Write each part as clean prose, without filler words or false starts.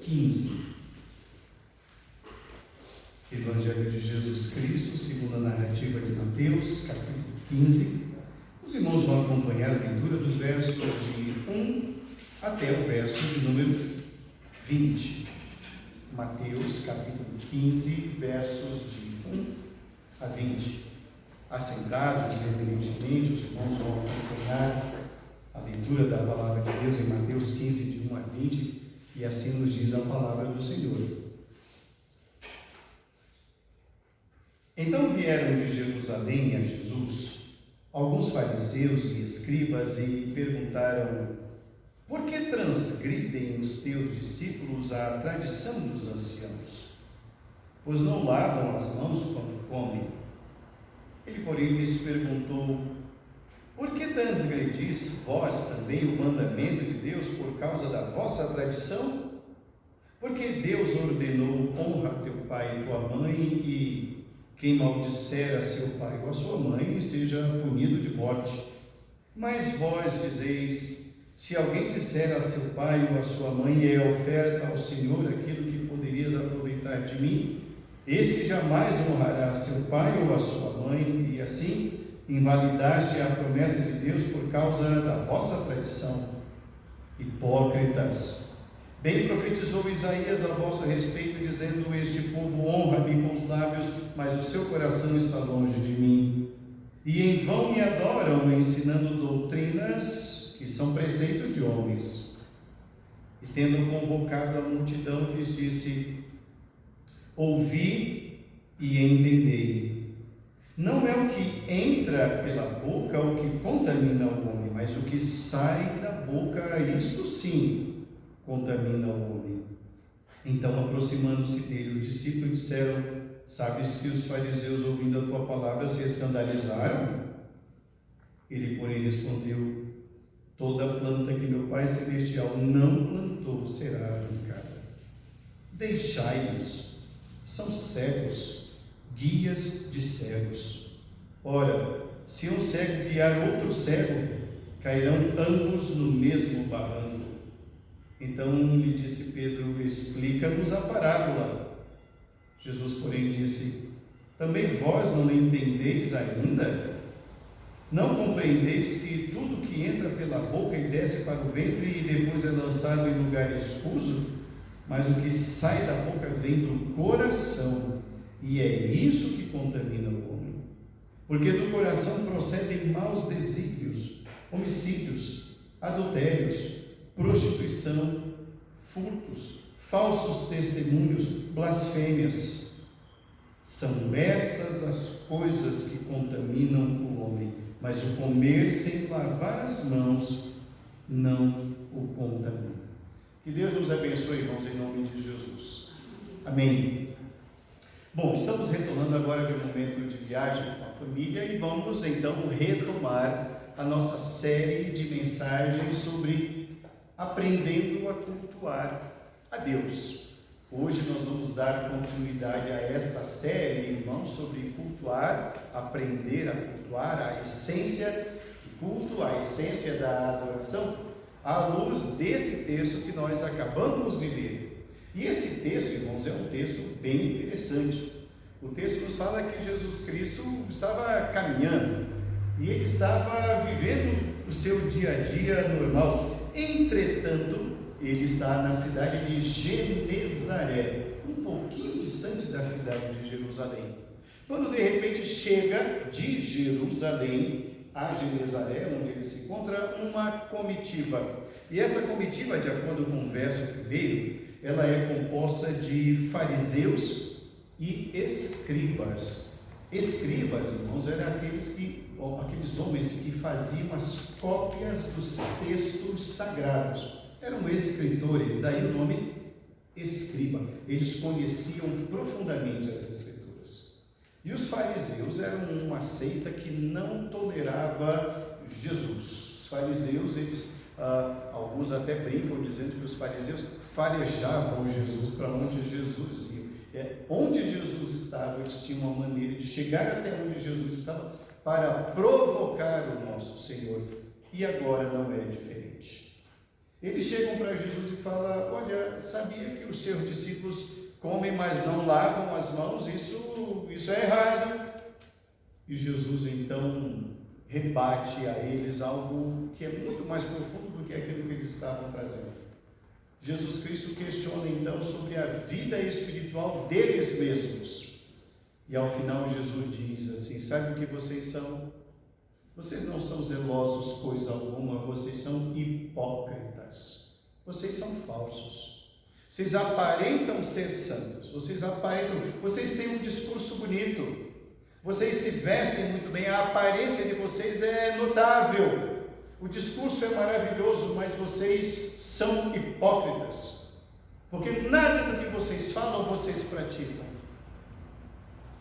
15. Evangelho de Jesus Cristo, segundo a narrativa de Mateus, capítulo 15. Os irmãos vão acompanhar a leitura dos versos de 1 até o verso de número 20. Mateus, capítulo 15, versos de 1 a 20. Assentados reverentemente, os irmãos vão acompanhar a leitura da palavra de Deus em Mateus 15, de 1 a 20, e assim nos diz a palavra do Senhor. Então vieram de Jerusalém a Jesus alguns fariseus e escribas e perguntaram: por que transgridem os teus discípulos a tradição dos anciãos? Pois não lavam as mãos quando comem. Ele, porém, lhes perguntou: por que transgredis vós também o mandamento de Deus por causa da vossa tradição? Porque Deus ordenou: honra teu pai e tua mãe, e quem maldisser a seu pai ou a sua mãe seja punido de morte. Mas vós dizeis: se alguém disser a seu pai ou a sua mãe, é oferta ao Senhor aquilo que poderias aproveitar de mim, esse jamais honrará a seu pai ou a sua mãe, e assim invalidaste a promessa de Deus por causa da vossa tradição. Hipócritas! Bem profetizou Isaías a vosso respeito, dizendo: este povo honra-me com os lábios, mas o seu coração está longe de mim. E em vão me adoram, ensinando doutrinas que são preceitos de homens. E tendo convocado a multidão, lhes disse: ouvi e entendei. Não é o que entra pela boca o que contamina o homem, mas o que sai da boca, isto sim contamina o homem. Então, aproximando-se dele, os discípulos disseram: sabes que os fariseus, ouvindo a tua palavra, se escandalizaram? Ele, porém, respondeu: toda planta que meu Pai Celestial não plantou será arrancada. Deixai-os, são cegos, guias de cegos. Ora, se um cego guiar outro cego, cairão ambos no mesmo barranco. Então lhe disse Pedro: explica-nos a parábola. Jesus, porém, disse: também vós não entendeis ainda? Não compreendeis que tudo que entra pela boca e desce para o ventre e depois é lançado em lugar escuso? Mas o que sai da boca vem do coração, e é isso que contamina o homem. Porque do coração procedem maus desígnios, homicídios, adultérios, prostituição, furtos, falsos testemunhos, blasfêmias. São estas as coisas que contaminam o homem, mas o comer sem lavar as mãos não o contamina. Que Deus nos abençoe, irmãos, em nome de Jesus. Amém. Bom, estamos retornando agora de um momento de viagem com a família e vamos então retomar a nossa série de mensagens sobre aprendendo a cultuar a Deus. Hoje nós vamos dar continuidade a esta série, irmãos, sobre cultuar, aprender a cultuar, a essência do culto, a essência da adoração, à luz desse texto que nós acabamos de ler. E esse texto, irmãos, é um texto bem interessante. O texto nos fala que Jesus Cristo estava caminhando e ele estava vivendo o seu dia a dia normal. Entretanto, ele está na cidade de Genezaré, um pouquinho distante da cidade de Jerusalém. Quando de repente chega de Jerusalém a Genezaré, onde ele se encontra, uma comitiva. E essa comitiva, de acordo com o verso primeiro, ela é composta de fariseus e escribas. Escribas, irmãos, eram aqueles homens que faziam as cópias dos textos sagrados. Eram escritores, daí o nome escriba. Eles conheciam profundamente as escrituras. E os fariseus eram uma seita que não tolerava Jesus. Os fariseus, alguns até brincam dizendo que os fariseus farejavam Jesus para onde Jesus ia. Onde Jesus estava, eles tinham uma maneira de chegar até onde Jesus estava para provocar o nosso Senhor. E agora não é diferente. Eles chegam para Jesus e falam: olha, sabia que os seus discípulos comem, mas não lavam as mãos? Isso é errado. E Jesus então rebate a eles algo que é muito mais profundo do que aquilo que eles estavam trazendo. Jesus Cristo questiona então sobre a vida espiritual deles mesmos. E ao final Jesus diz assim: sabe o que vocês são? Vocês não são zelosos coisa alguma, vocês são hipócritas. Vocês são falsos. Vocês aparentam ser santos, vocês têm um discurso bonito, vocês se vestem muito bem, a aparência de vocês é notável, o discurso é maravilhoso, mas vocês são hipócritas, porque nada do que vocês falam, vocês praticam.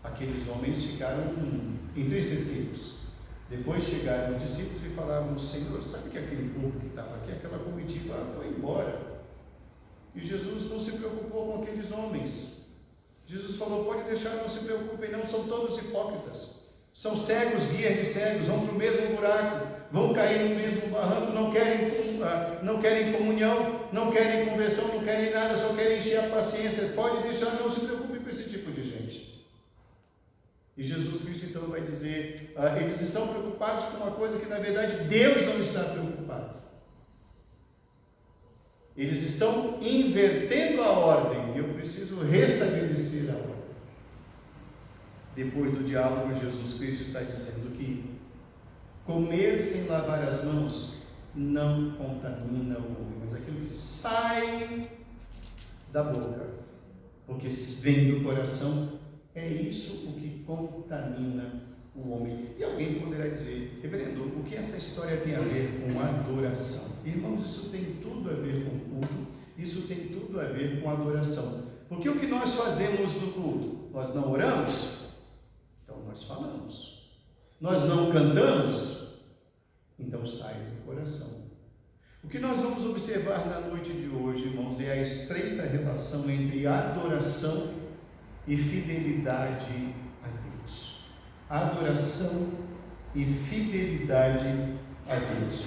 Aqueles homens ficaram entristecidos. Depois chegaram os discípulos e falaram: Senhor, sabe que aquele povo que estava aqui, aquela comitiva foi embora? E Jesus não se preocupou com aqueles homens. Jesus falou: pode deixar, não se preocupem, não, são todos hipócritas. São cegos, guias de cegos, vão para o mesmo buraco, vão cair no mesmo barranco, não querem comunhão, não querem conversão, não querem nada, só querem encher a paciência. Pode deixar, não se preocupe com esse tipo de gente. E Jesus Cristo então vai dizer: eles estão preocupados com uma coisa que na verdade Deus não está preocupado. Eles estão invertendo a ordem, e eu preciso restabelecer a ordem. Depois do diálogo, Jesus Cristo está dizendo que comer sem lavar as mãos não contamina o homem, mas aquilo que sai da boca, porque vem do coração, é isso o que contamina o homem. E alguém poderá dizer: reverendo, o que essa história tem a ver com adoração? Irmãos, isso tem tudo a ver com culto, isso tem tudo a ver com adoração. Porque o que nós fazemos no culto? Nós não oramos? Então nós falamos. Nós não cantamos? Então sai do coração. O que nós vamos observar na noite de hoje, irmãos, é a estreita relação entre adoração e fidelidade a Deus. Adoração e fidelidade a Deus.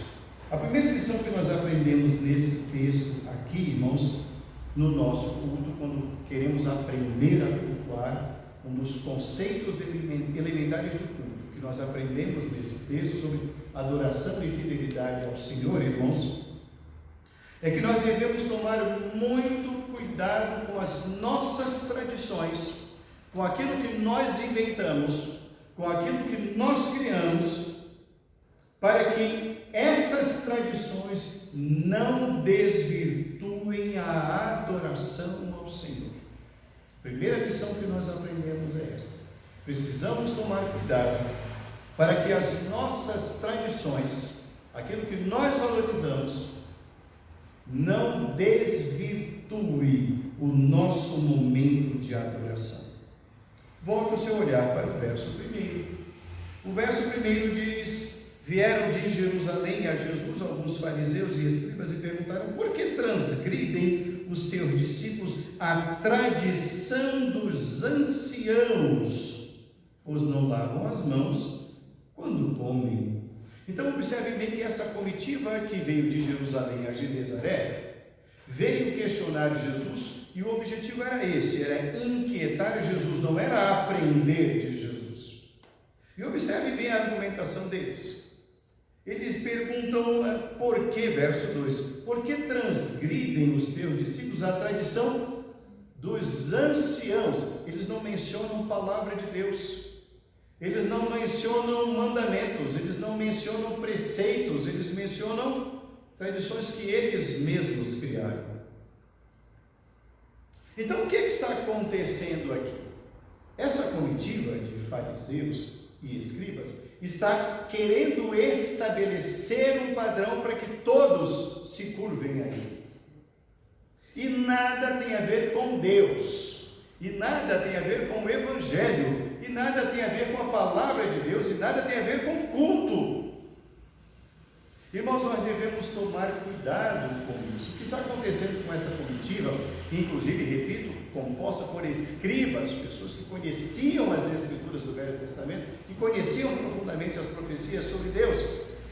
A primeira lição que nós aprendemos nesse texto aqui, irmãos, no nosso culto, quando queremos aprender a cultuar, um dos conceitos elementares do culto que nós aprendemos nesse texto sobre adoração e fidelidade ao Senhor, irmãos, é que nós devemos tomar muito cuidado com as nossas tradições, com aquilo que nós inventamos, com aquilo que nós criamos, para que essas tradições não desvirtuem a adoração ao Senhor. A primeira lição que nós aprendemos é esta: precisamos tomar cuidado para que as nossas tradições, aquilo que nós valorizamos, não desvirtue o nosso momento de adoração. Volte o seu olhar para o verso 1. O verso 1 diz: vieram de Jerusalém a Jesus alguns fariseus e escribas e perguntaram: por que transgridem os teus discípulos a tradição dos anciãos, pois não lavam as mãos quando comem? Então observem bem que essa comitiva que veio de Jerusalém a Genezaré veio questionar Jesus, e o objetivo era esse, era inquietar Jesus, não era aprender de Jesus. E observem bem a argumentação deles. Eles perguntam por que, verso 2, por que transgridem os teus discípulos a tradição dos anciãos? Eles não mencionam a palavra de Deus. Eles não mencionam mandamentos, eles não mencionam preceitos, eles mencionam tradições que eles mesmos criaram. Então o que está acontecendo aqui? Essa comitiva de fariseus e escribas está querendo estabelecer um padrão para que todos se curvem a ele. E nada tem a ver com Deus, e nada tem a ver com o Evangelho, e nada tem a ver com a palavra de Deus, e nada tem a ver com o culto. Irmãos, nós devemos tomar cuidado com isso. O que está acontecendo com essa comitiva, inclusive, repito, composta por escribas, pessoas que conheciam as Escrituras do Velho Testamento, que conheciam profundamente as profecias sobre Deus,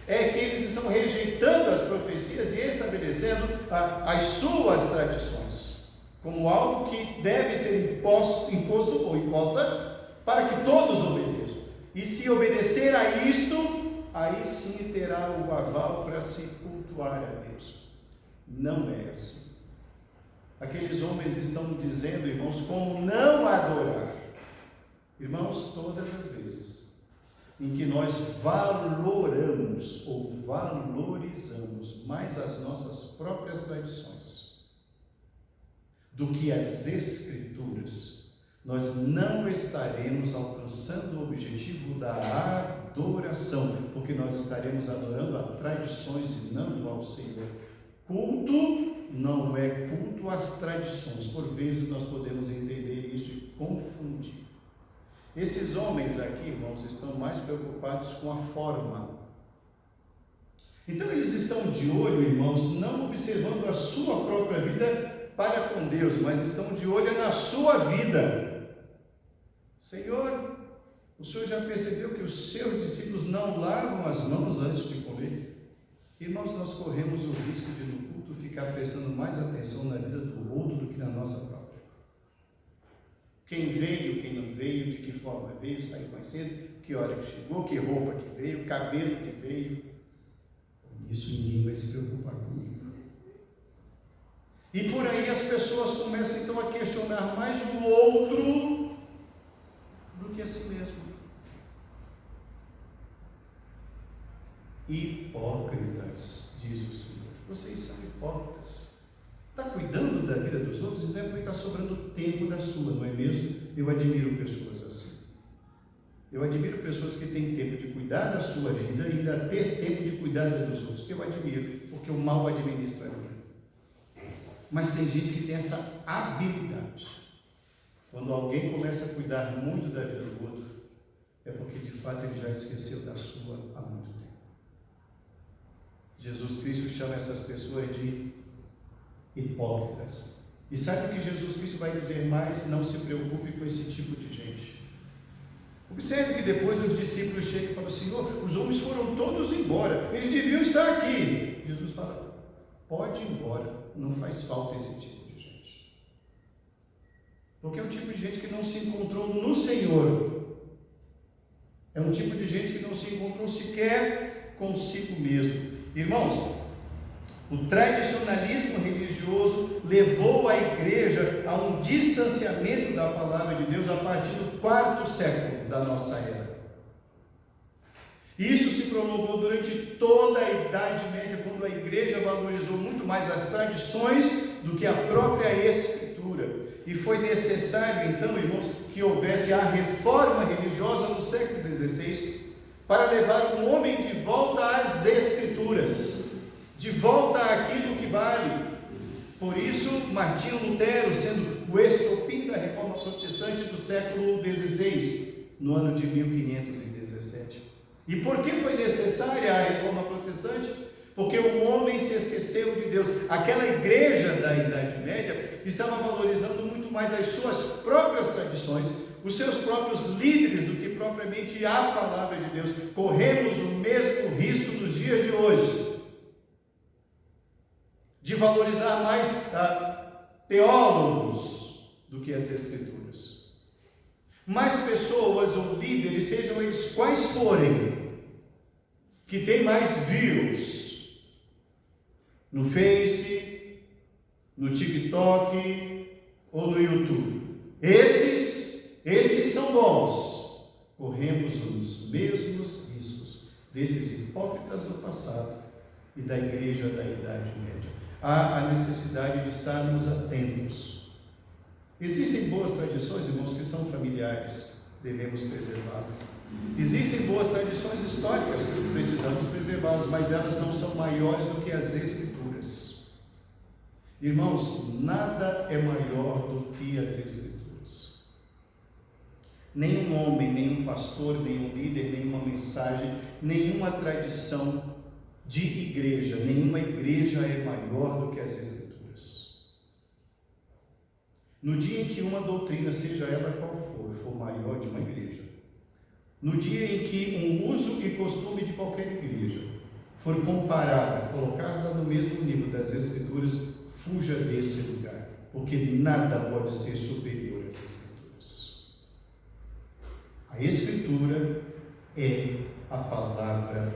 é que eles estão rejeitando as profecias e estabelecendo as suas tradições, como algo que deve ser imposto ou imposta para que todos obedeçam. E se obedecer a isto, aí sim terá o aval para se cultuar a Deus. Não é assim. Aqueles homens estão dizendo, irmãos, como não adorar. Irmãos, todas as vezes em que nós valoramos ou valorizamos mais as nossas próprias tradições do que as Escrituras, nós não estaremos alcançando o objetivo da adoração, porque nós estaremos adorando a tradições e não ao Senhor. Culto não é culto às tradições. Por vezes nós podemos entender isso e confundir. Esses homens aqui, irmãos, estão mais preocupados com a forma. Então eles estão de olho, irmãos, não observando a sua própria vida para com Deus, mas estão de olho na sua vida. Senhor, o Senhor já percebeu que os seus discípulos não lavam as mãos antes de comer? Irmãos, nós corremos o risco de no culto ficar prestando mais atenção na vida do outro do que na nossa própria. Quem veio, quem não veio, de que forma veio, saiu mais cedo, que hora que chegou, que roupa que veio, cabelo que veio. Com isso ninguém vai se preocupar comigo. E por aí as pessoas começam então a questionar mais o outro do que a si mesmo. Hipócritas, diz o Senhor. Vocês são hipócritas. Está cuidando da vida dos outros, então é porque está sobrando tempo da sua, não é mesmo? Eu admiro pessoas assim. Eu admiro pessoas que têm tempo de cuidar da sua vida e ainda ter tempo de cuidar da dos outros. Eu admiro, porque eu mal administro a minha. Mas tem gente que tem essa habilidade. Quando alguém começa a cuidar muito da vida do outro, é porque de fato ele já esqueceu da sua há muito tempo. Jesus Cristo chama essas pessoas de hipócritas. E sabe o que Jesus Cristo vai dizer mais? Não se preocupe com esse tipo de gente. Observe que depois os discípulos chegam e falam: Senhor, os homens foram todos embora, eles deviam estar aqui. Jesus fala: pode ir embora, não faz falta esse tipo de gente. Porque é um tipo de gente que não se encontrou no Senhor. É um tipo de gente que não se encontrou sequer consigo mesmo. Irmãos, o tradicionalismo religioso levou a igreja a um distanciamento da palavra de Deus a partir do 4º século da nossa era. Isso se prolongou durante toda a Idade Média, quando a igreja valorizou muito mais as tradições do que a própria Escritura. E foi necessário, então, irmãos, que houvesse a reforma religiosa no século XVI para levar um homem de volta às Escrituras, de volta àquilo que vale. Por isso, Martinho Lutero, sendo o estopim da reforma protestante do século XVI, no ano de 1517. E por que foi necessária a reforma protestante? Porque o homem se esqueceu de Deus. Aquela igreja da Idade Média estava valorizando muito mais as suas próprias tradições, os seus próprios líderes, do que propriamente a palavra de Deus. Corremos o mesmo risco nos dias de hoje, de valorizar mais teólogos do que as Escrituras. Mais pessoas ou líderes, sejam eles quais forem, que tem mais views no Face, no TikTok ou no YouTube. Esses são bons. Corremos os mesmos riscos desses hipócritas do passado e da igreja da Idade Média. Há a necessidade de estarmos atentos. Existem boas tradições, irmãos, que são familiares, devemos preservá-las. Existem boas tradições históricas, precisamos preservá-las, mas elas não são maiores do que as Escrituras. Irmãos, nada é maior do que as Escrituras. Nenhum homem, nenhum pastor, nenhum líder, nenhuma mensagem, nenhuma tradição de igreja, nenhuma igreja é maior do que as Escrituras. No dia em que uma doutrina, seja ela qual for maior de uma igreja, no dia em que um uso e costume de qualquer igreja for comparada, colocada no mesmo nível das Escrituras, fuja desse lugar, porque nada pode ser superior às Escrituras. A Escritura é a palavra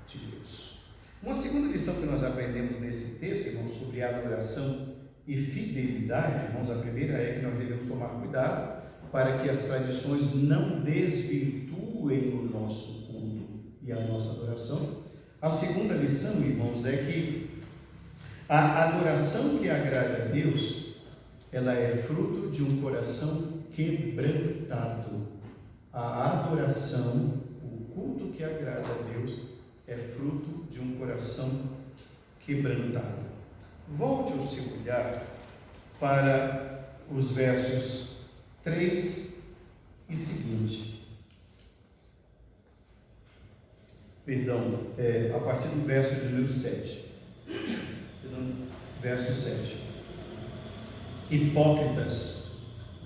de Deus. Uma segunda lição que nós aprendemos nesse texto, irmãos, sobre adoração e fidelidade, irmãos, a primeira é que nós devemos tomar cuidado para que as tradições não desvirtuem o nosso culto e a nossa adoração. A segunda lição, irmãos, é que a adoração que agrada a Deus, ela é fruto de um coração quebrantado. A adoração, o culto que agrada a Deus, é fruto de um coração quebrantado. Volte o seu olhar para os versos 3 e seguinte. A partir do verso de número 7. Verso 7. Hipócritas,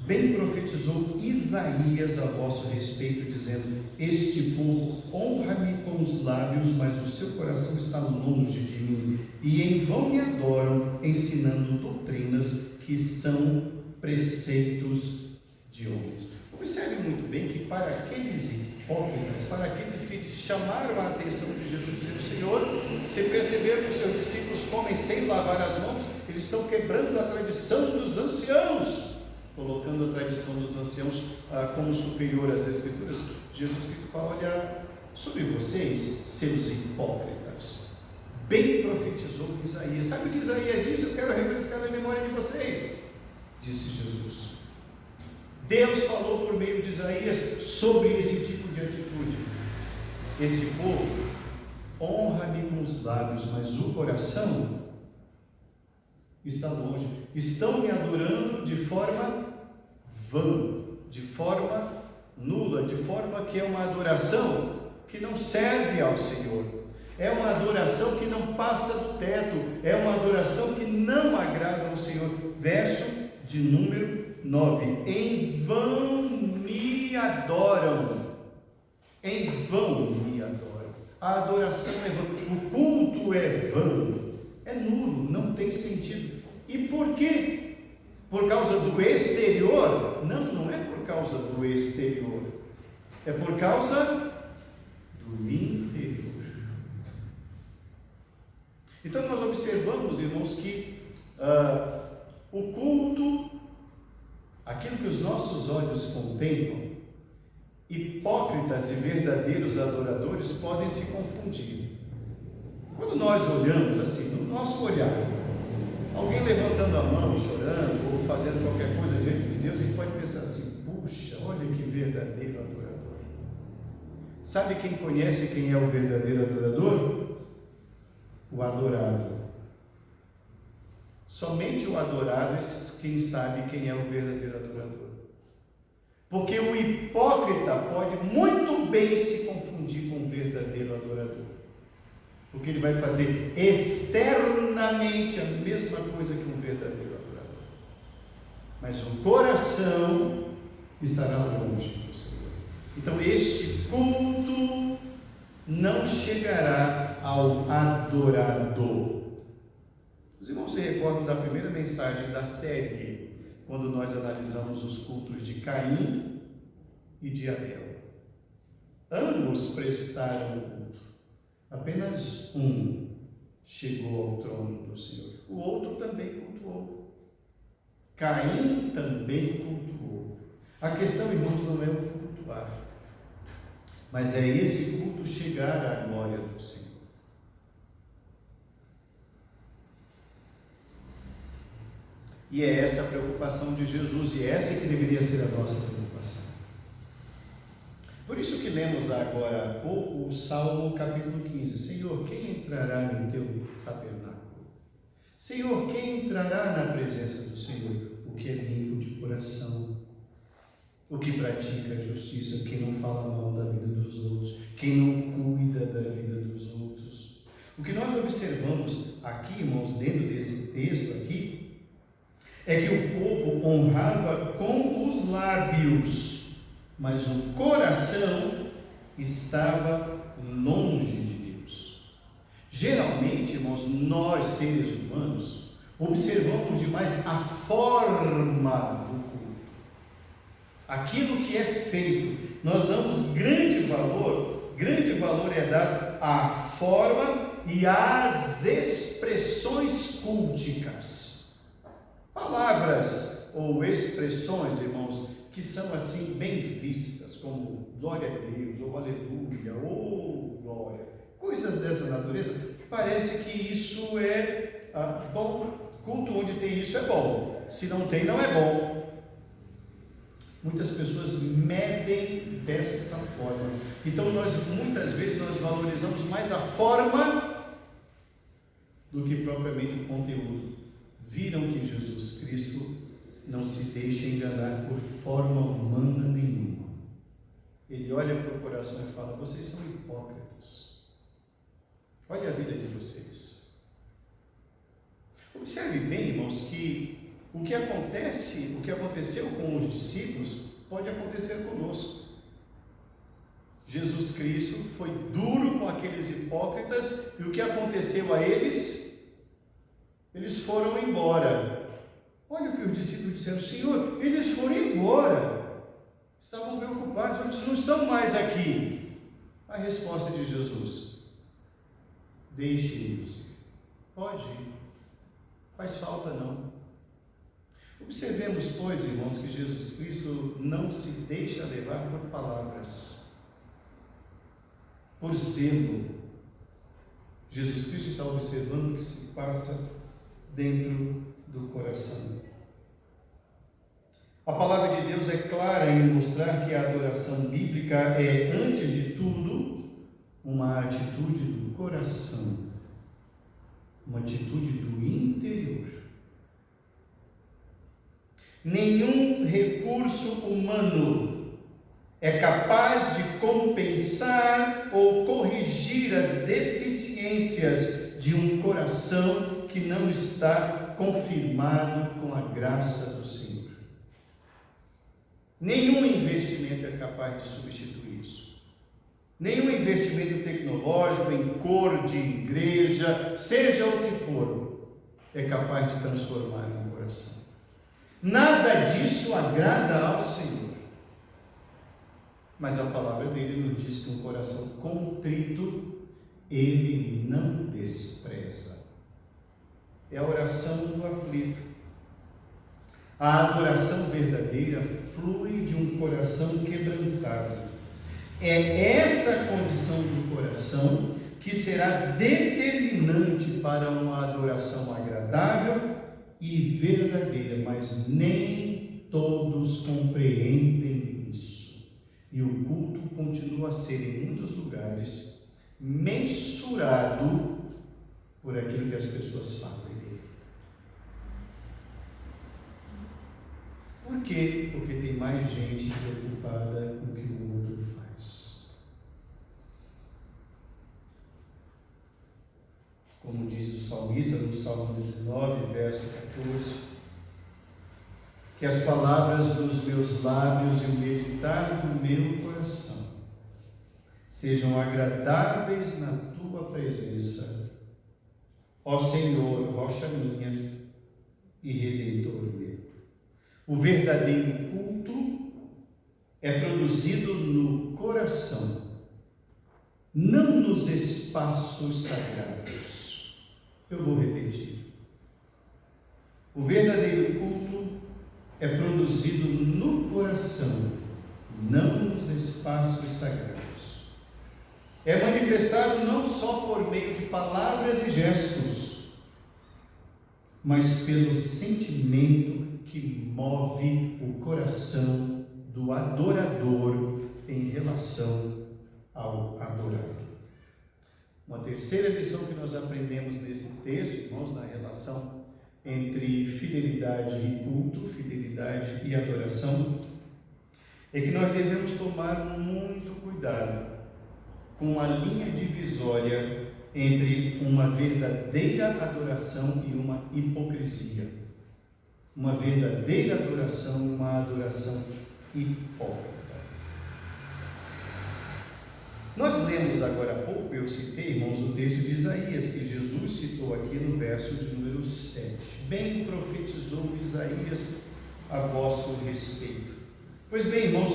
bem profetizou Isaías a vosso respeito, dizendo: este povo honra-me com os lábios, mas o seu coração está longe de mim, e em vão me adoram, ensinando doutrinas que são preceitos de homens. Observe muito bem que para aqueles hipócritas, para aqueles que chamaram a atenção de Jesus, dizendo: Senhor, você percebeu que os seus discípulos comem sem lavar as mãos? Eles estão quebrando a tradição dos anciãos, colocando a tradição dos anciãos como superior às Escrituras. Jesus Cristo fala: olha, sobre vocês, seus hipócritas, bem profetizou Isaías. Sabe o que Isaías disse? Eu quero refrescar a memória de vocês, disse Jesus. Deus falou por meio de Isaías sobre esse tipo de atitude. Esse povo honra-me com os lábios, mas o coração está longe. Estão me adorando de forma vã, de forma nula, de forma que é uma adoração que não serve ao Senhor. É uma adoração que não passa do teto. É uma adoração que não agrada ao Senhor. Verso de número 9. Em vão me adoram. Em vão me adoram. A adoração é vã. O culto é vã. É nulo, não tem sentido. E por quê? Por causa do exterior? Não, não é por causa do exterior. É por causa do interior. Então nós observamos, irmãos, que o culto, aquilo que os nossos olhos contemplam, hipócritas e verdadeiros adoradores podem se confundir. Quando nós olhamos assim, no nosso olhar, alguém levantando a mão, chorando, ou fazendo qualquer coisa diante de Deus, a gente pode pensar assim: puxa, olha que verdadeiro adorador. Sabe quem conhece quem é o verdadeiro adorador? O adorado. Somente o adorado é quem sabe quem é o verdadeiro adorador. Porque o hipócrita pode muito bem se confundir com o verdadeiro adorador. Porque ele vai fazer externamente a mesma coisa que um verdadeiro adorador. Mas o coração estará longe do Senhor. Então este culto não chegará ao adorador. Os irmãos se recordam da primeira mensagem da série, quando nós analisamos os cultos de Caim e de Abel. Ambos prestaram culto. Apenas um chegou ao trono do Senhor. O outro também cultuou. Caim também cultuou. A questão, irmãos, não é o cultuar, mas é esse culto chegar à glória do Senhor. E é essa a preocupação de Jesus, e essa que deveria ser a nossa preocupação. Por isso que lemos agora há pouco o Salmo capítulo 15. Senhor, quem entrará no teu tabernáculo? Senhor, quem entrará na presença do Senhor? O que é limpo de coração, o que pratica a justiça, quem não fala mal da vida dos outros, quem não cuida da vida dos outros. O que nós observamos aqui, irmãos, dentro desse texto aqui, é que o povo honrava com os lábios, mas o coração estava longe de Deus. Geralmente, irmãos, nós, seres humanos, observamos demais a forma do culto. Aquilo que é feito, nós damos grande valor é dado à forma e às expressões culticas. Palavras ou expressões, irmãos, que são assim bem vistas, como glória a Deus, ou aleluia, ou glória, coisas dessa natureza, parece que isso é bom. Culto onde tem isso é bom, se não tem, não é bom. Muitas pessoas medem dessa forma. Então muitas vezes nós valorizamos mais a forma do que propriamente o conteúdo. Viram que Jesus Cristo não se deixa enganar por forma humana nenhuma. Ele olha para o coração e fala: vocês são hipócritas. Olha a vida de vocês. Observe bem, irmãos, que o que aconteceu com os discípulos, pode acontecer conosco. Jesus Cristo foi duro com aqueles hipócritas, e o que aconteceu a eles? Eles foram embora. Olha o que os discípulos disseram: Senhor, eles foram embora. Estavam preocupados, eles não estão mais aqui. A resposta de Jesus: deixe-os ir. Pode ir. Faz falta não. Observemos, pois, irmãos, que Jesus Cristo não se deixa levar por palavras, por zelo. Jesus Cristo está observando o que se passa dentro do coração. A palavra de Deus é clara em mostrar que a adoração bíblica é, antes de tudo, uma atitude do coração, uma atitude do interior. Nenhum recurso humano é capaz de compensar ou corrigir as deficiências de um coração que não está confirmado com a graça do Senhor. Nenhum investimento é capaz de substituir isso. Nenhum investimento tecnológico em cor de igreja, seja o que for, é capaz de transformar um coração. Nada disso agrada ao Senhor. Mas a palavra dele nos diz que um coração contrito, ele não despreza. É a oração do aflito. A adoração verdadeira flui de um coração quebrantado. É essa condição do coração que será determinante para uma adoração agradável e verdadeira, mas nem todos compreendem isso. E o culto continua a ser, em muitos lugares, mensurado por aquilo que as pessoas fazem dele. Por quê? Porque tem mais gente preocupada com o que o outro faz. Como diz o salmista no Salmo 19, verso 14, que as palavras dos meus lábios e o meditar do meu coração sejam agradáveis na tua presença, ó Senhor, rocha minha e redentor meu. O verdadeiro culto é produzido no coração, não nos espaços sagrados. Eu vou repetir. O verdadeiro culto é produzido no coração, não nos espaços sagrados. É manifestado não só por meio de palavras e gestos, mas pelo sentimento que move o coração do adorador em relação ao adorado. Uma terceira lição que nós aprendemos nesse texto, irmãos, na relação entre fidelidade e culto, fidelidade e adoração, é que nós devemos tomar muito cuidado com a linha divisória entre uma verdadeira adoração e uma hipocrisia. Uma verdadeira adoração e uma adoração hipócrita. Nós lemos agora há pouco, eu citei, irmãos, o texto de Isaías, que Jesus citou aqui no verso de número 7. Bem profetizou Isaías a vosso respeito. Pois bem, irmãos,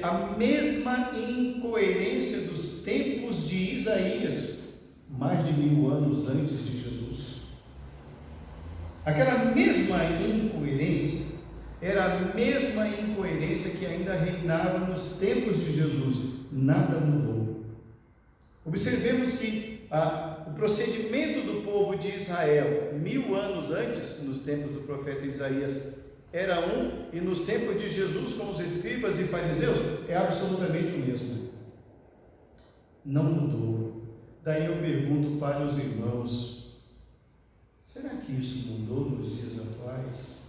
a mesma incoerência dos tempos de Isaías, mais de 1000 anos antes de Jesus. Aquela mesma incoerência era a mesma incoerência que ainda reinava nos tempos de Jesus. Nada mudou. Observemos que o procedimento do povo de Israel, 1000 anos antes, nos tempos do profeta Isaías, era um, e nos tempos de Jesus, com os escribas e fariseus, é absolutamente o mesmo. Não mudou. Daí eu pergunto para os irmãos: será que isso mudou nos dias atuais?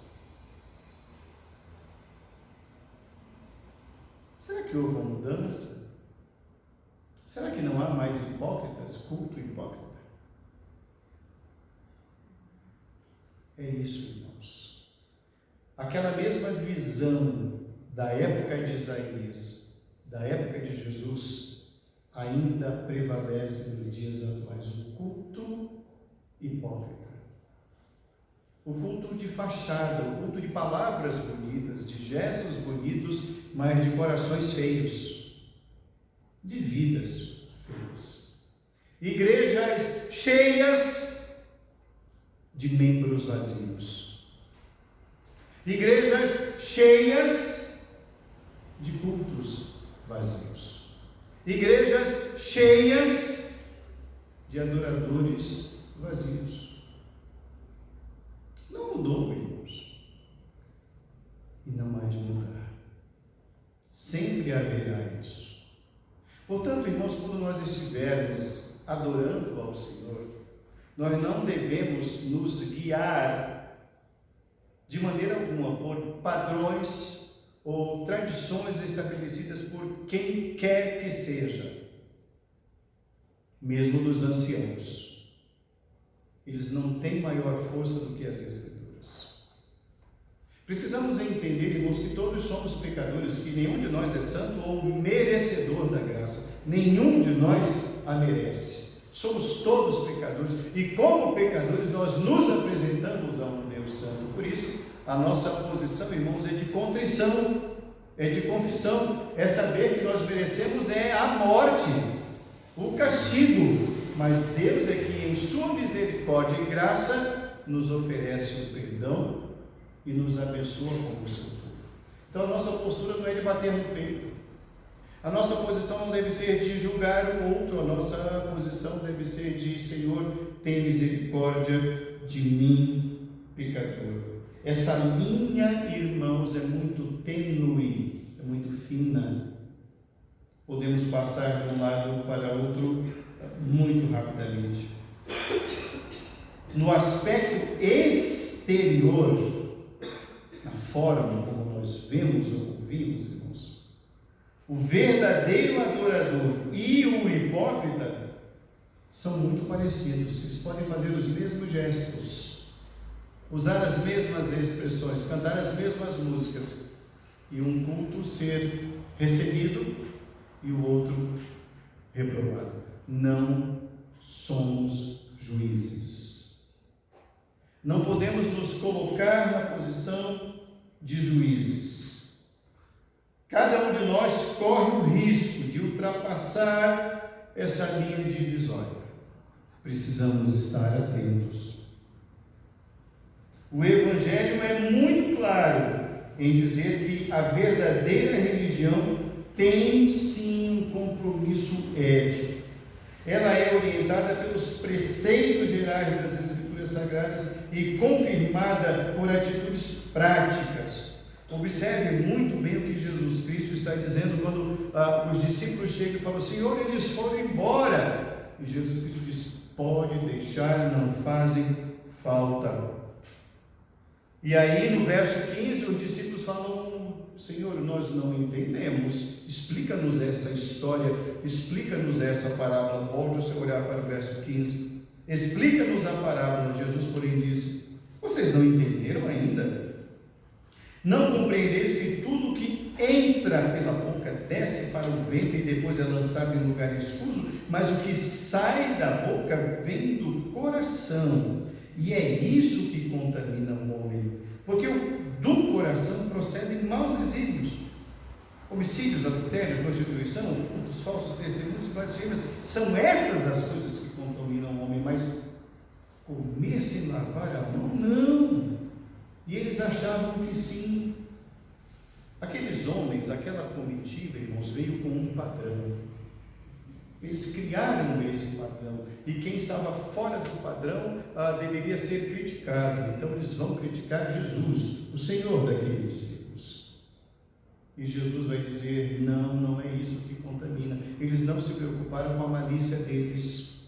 Será que houve uma mudança? Será que não há mais hipócritas, culto hipócrita? É isso, irmãos. Aquela mesma visão da época de Isaías, da época de Jesus, ainda prevalece nos dias atuais. O culto hipócrita. O culto de fachada, o culto de palavras bonitas, de gestos bonitos, mas de corações feios, de vidas feias. Igrejas cheias de membros vazios. Igrejas cheias de cultos vazios. Igrejas cheias de adoradores vazios. Não mudou, irmãos, e não há de mudar. Sempre haverá isso. Portanto, irmãos, quando nós estivermos adorando ao Senhor, nós não devemos nos guiar de maneira alguma por padrões ou tradições estabelecidas por quem quer que seja, mesmo dos anciãos. Eles não têm maior força do que as Escrituras. Precisamos entender, irmãos, que todos somos pecadores, que nenhum de nós é santo ou merecedor da graça. Nenhum de nós a merece. Somos todos pecadores e, como pecadores, nós nos apresentamos a um Deus santo. Por isso, a nossa posição, irmãos, é de contrição, é de confissão, é saber que nós merecemos a morte, o castigo. Mas Deus é que, em sua misericórdia e graça, nos oferece o perdão e nos abençoa como seu povo. Então a nossa postura não é de bater no peito. A nossa posição não deve ser de julgar o outro. A nossa posição deve ser de: Senhor, tem misericórdia de mim, pecador. Essa linha, irmãos, é muito tênue, é muito fina. Podemos passar de um lado para outro muito rapidamente. No aspecto exterior, na forma como nós vemos ou ouvimos, irmãos, o verdadeiro adorador e o hipócrita são muito parecidos. Eles podem fazer os mesmos gestos, usar as mesmas expressões, cantar as mesmas músicas, e um culto ser recebido e o outro reprovado. Não somos juízes. Não podemos nos colocar na posição de juízes. Cada um de nós corre o risco de ultrapassar essa linha divisória. Precisamos estar atentos. O Evangelho é muito claro em dizer que a verdadeira religião tem sim um compromisso ético. Ela é orientada pelos preceitos gerais das Escrituras Sagradas e confirmada por atitudes práticas. Observe muito bem o que Jesus Cristo está dizendo quando os discípulos chegam e falam: Senhor, eles foram embora. E Jesus Cristo diz: pode deixar, não fazem falta. E aí no verso 15 os discípulos falam: Senhor, nós não entendemos, explica-nos essa história, explica-nos essa parábola. Volte o seu olhar para o verso 15, explica-nos a parábola. Jesus, porém, disse: vocês não entenderam ainda? Não compreendeis que tudo que entra pela boca desce para o ventre e depois é lançado em lugar escuso, mas o que sai da boca vem do coração, e é isso que contamina o homem, porque do coração procedem maus desígnios, homicídios, adultério, prostituição, furtos, falsos testemunhos, blasfêmias. São essas as coisas que contaminam o homem, mas comer sem lavar a mão, não. E eles achavam que sim. Aqueles homens, aquela comitiva, irmãos, veio com um padrão. Eles criaram esse padrão. E quem estava fora do padrão deveria ser criticado. Então eles vão criticar Jesus, o Senhor daqueles discípulos. E Jesus vai dizer: não, não é isso que contamina. Eles não se preocuparam com a malícia deles.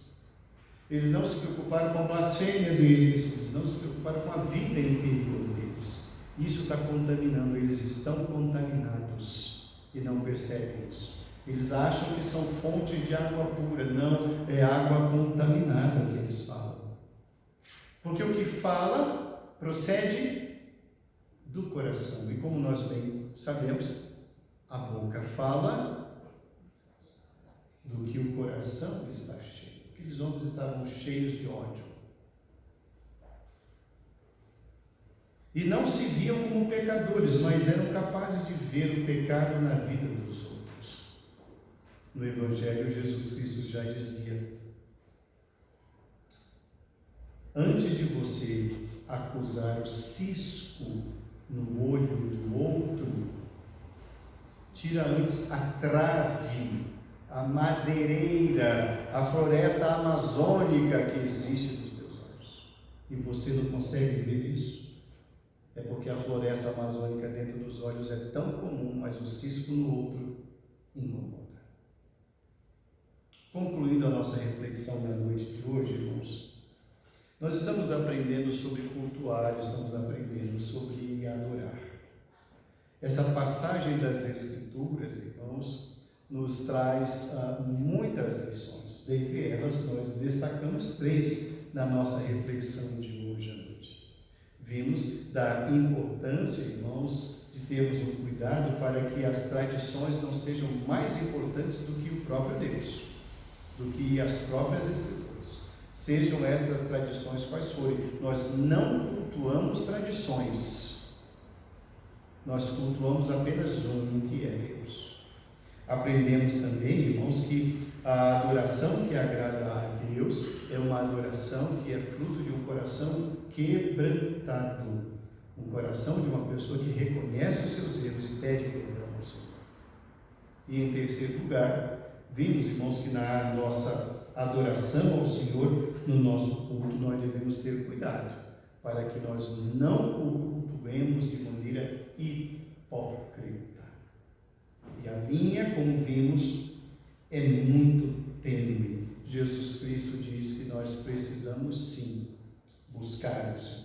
Eles não se preocuparam com a blasfêmia deles. Eles não se preocuparam com a vida interior deles. Isso está contaminando. Eles estão contaminados e não percebem isso. Eles acham que são fontes de água pura. Não, é água contaminada o que eles falam. Porque o que fala procede do coração. E como nós bem sabemos, a boca fala do que o coração está cheio. Aqueles homens estavam cheios de ódio. E não se viam como pecadores, mas eram capazes de ver o pecado na vida dos outros. No Evangelho, Jesus Cristo já dizia: antes de você acusar o cisco no olho do outro, tira antes a trave, a madeireira, a floresta amazônica que existe nos teus olhos. E você não consegue ver isso? É porque a floresta amazônica dentro dos olhos é tão comum, mas o cisco no outro incomoda. Concluindo a nossa reflexão na noite de hoje, irmãos, nós estamos aprendendo sobre cultuar, estamos aprendendo sobre adorar. Essa passagem das Escrituras, irmãos, nos traz muitas lições. Dentre elas, nós destacamos 3 na nossa reflexão de hoje à noite. Vimos da importância, irmãos, de termos um cuidado para que as tradições não sejam mais importantes do que o próprio Deus, do que as próprias Escrituras. Sejam essas tradições quais forem, nós não cultuamos tradições, nós cultuamos apenas um, que é Deus. Aprendemos também, irmãos, que a adoração que agrada a Deus é uma adoração que é fruto de um coração quebrantado, um coração de uma pessoa que reconhece os seus erros e pede perdão ao Senhor. E em terceiro lugar, vimos, irmãos, que na nossa adoração ao Senhor, no nosso culto, nós devemos ter cuidado para que nós não o cultuemos de maneira hipócrita. E a linha, como vimos, é muito tênue. Jesus Cristo diz que nós precisamos sim buscar o Senhor.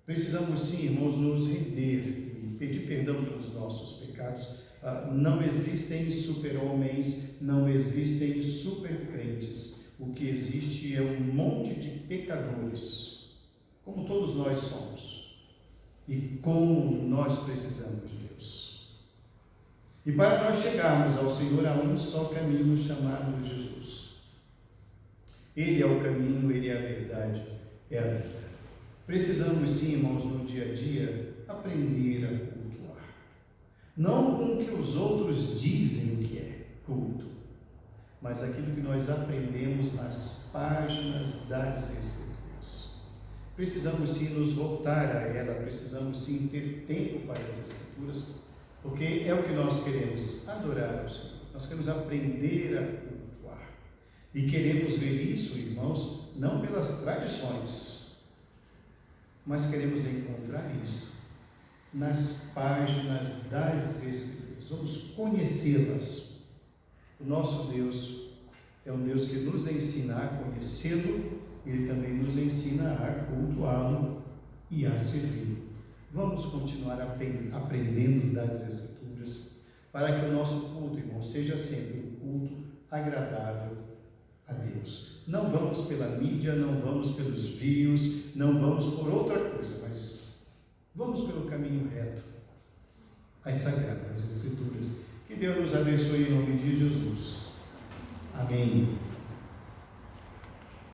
Precisamos sim, irmãos, nos render e pedir perdão pelos nossos pecados. Não existem super-homens, não existem super-crentes. O que existe é um monte de pecadores, como todos nós somos, e como nós precisamos de Deus. E para nós chegarmos ao Senhor, há um só caminho chamado Jesus. Ele é o caminho, Ele é a verdade, é a vida. Precisamos sim, irmãos, no dia a dia, aprender a cultuar. Não com o que os outros dizem que é culto, mas aquilo que nós aprendemos nas páginas das Escrituras. Precisamos sim nos voltar a ela, precisamos sim ter tempo para as Escrituras, porque é o que nós queremos, adorar o Senhor. Nós queremos aprender a cultuar. E queremos ver isso, irmãos, não pelas tradições, mas queremos encontrar isso nas páginas das Escrituras. Vamos conhecê-las. O nosso Deus é um Deus que nos ensina a conhecê-lo, Ele também nos ensina a cultuá-lo e a servi-lo. Vamos continuar aprendendo das Escrituras, para que o nosso culto, irmão, seja sempre um culto agradável a Deus. Não vamos pela mídia, não vamos pelos views, não vamos por outra coisa, mas Vamos pelo caminho reto, as Sagradas Escrituras. Que Deus nos abençoe em nome de Jesus. Amém.